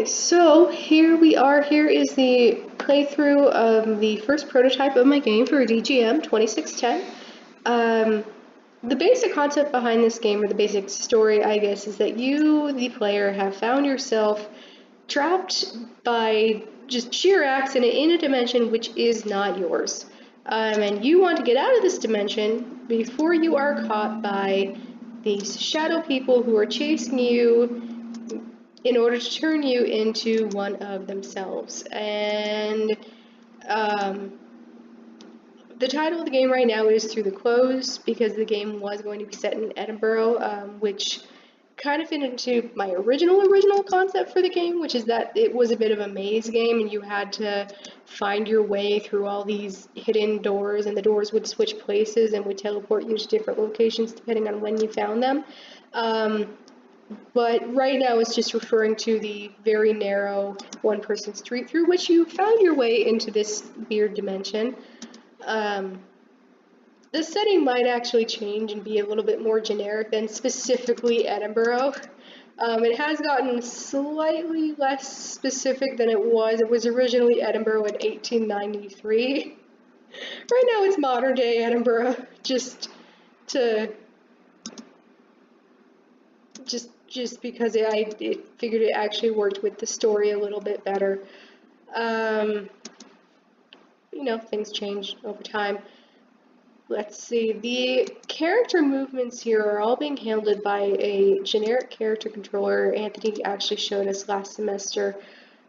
Okay, so here we are. Here is the playthrough of the first prototype of my game for DGM2610. The basic concept behind this game, or the basic story, I guess, is that you, the player, have found yourself trapped by just sheer accident in a dimension which is not yours. And you want to get out of this dimension before you are caught by these shadow people who are chasing you in order to turn you into one of themselves. And the title of the game right now is Through the Close, because the game was going to be set in Edinburgh, which kind of fit into my original concept for the game, which is that it was a bit of a maze game and you had to find your way through all these hidden doors, and the doors would switch places and would teleport you to different locations depending on when you found them. But right now it's just referring to the very narrow one-person street through which you found your way into this weird dimension. The setting might actually change and be a little bit more generic than specifically Edinburgh. It has gotten slightly less specific than it was. It was originally Edinburgh in 1893. Right now it's modern day Edinburgh, just because I figured it actually worked with the story a little bit better. You know, things change over time. Let's see, the character movements here are all being handled by a generic character controller Anthony actually showed us last semester,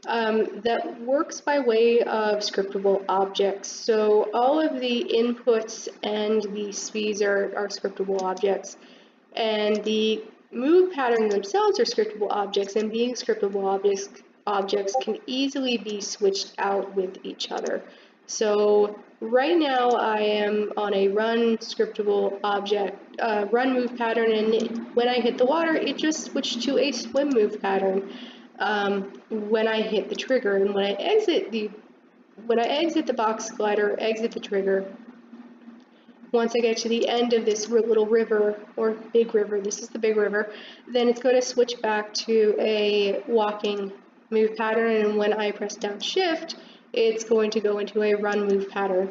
that works by way of scriptable objects. So all of the inputs and the speeds are scriptable objects, and the move patterns themselves are scriptable objects, and being scriptable objects can easily be switched out with each other. So right now I am on a run scriptable object, run move pattern, and when I hit the water, it just switched to a swim move pattern when I hit the trigger. And when I exit the box glider, exit the trigger, once I get to the end of this little river, or big river, this is the big river, then it's going to switch back to a walking move pattern, and when I press down shift, it's going to go into a run move pattern.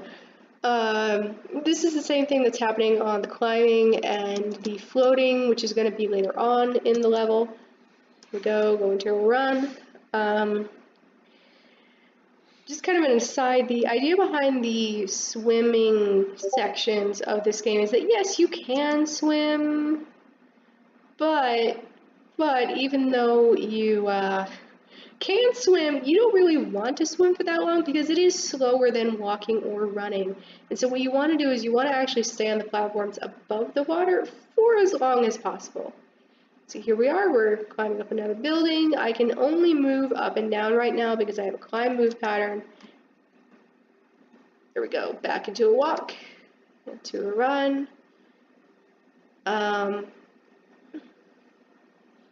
This is the same thing that's happening on the climbing and the floating, which is going to be later on in the level. Here we go into a run. Just kind of an aside, the idea behind the swimming sections of this game is that yes, you can swim, but even though you can swim, you don't really want to swim for that long because it is slower than walking or running. And so what you want to do is you want to actually stay on the platforms above the water for as long as possible. So here we are, we're climbing up another building. I can only move up and down right now because I have a climb move pattern. There we go, back into a walk, into a run.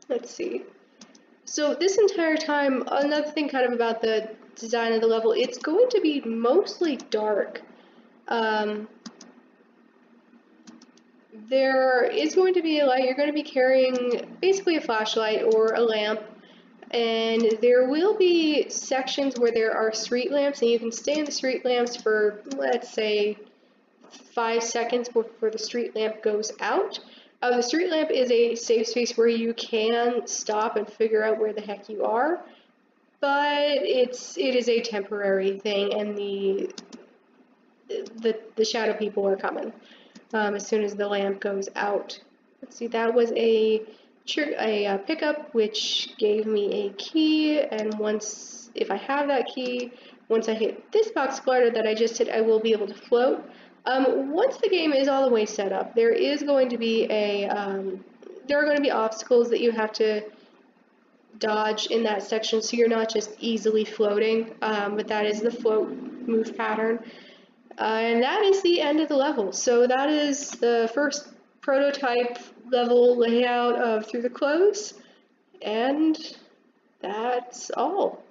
Let's see. So this entire time, another thing kind of about the design of the level, it's going to be mostly dark. There is going to be a light. You're going to be carrying basically a flashlight or a lamp, and there will be sections where there are street lamps, and you can stay in the street lamps for, let's say, 5 seconds before the street lamp goes out. The street lamp is a safe space where you can stop and figure out where the heck you are, but it is a temporary thing, and the shadow people are coming as soon as the lamp goes out. Let's see, that was a pickup which gave me a key, and if I have that key, once I hit this box glider that I just hit, I will be able to float. Once the game is all the way set up, there is going to be there are going to be obstacles that you have to dodge in that section, so you're not just easily floating, but that is the float move pattern. And that is the end of the level. So that is the first prototype level layout of Through the Close, and that's all.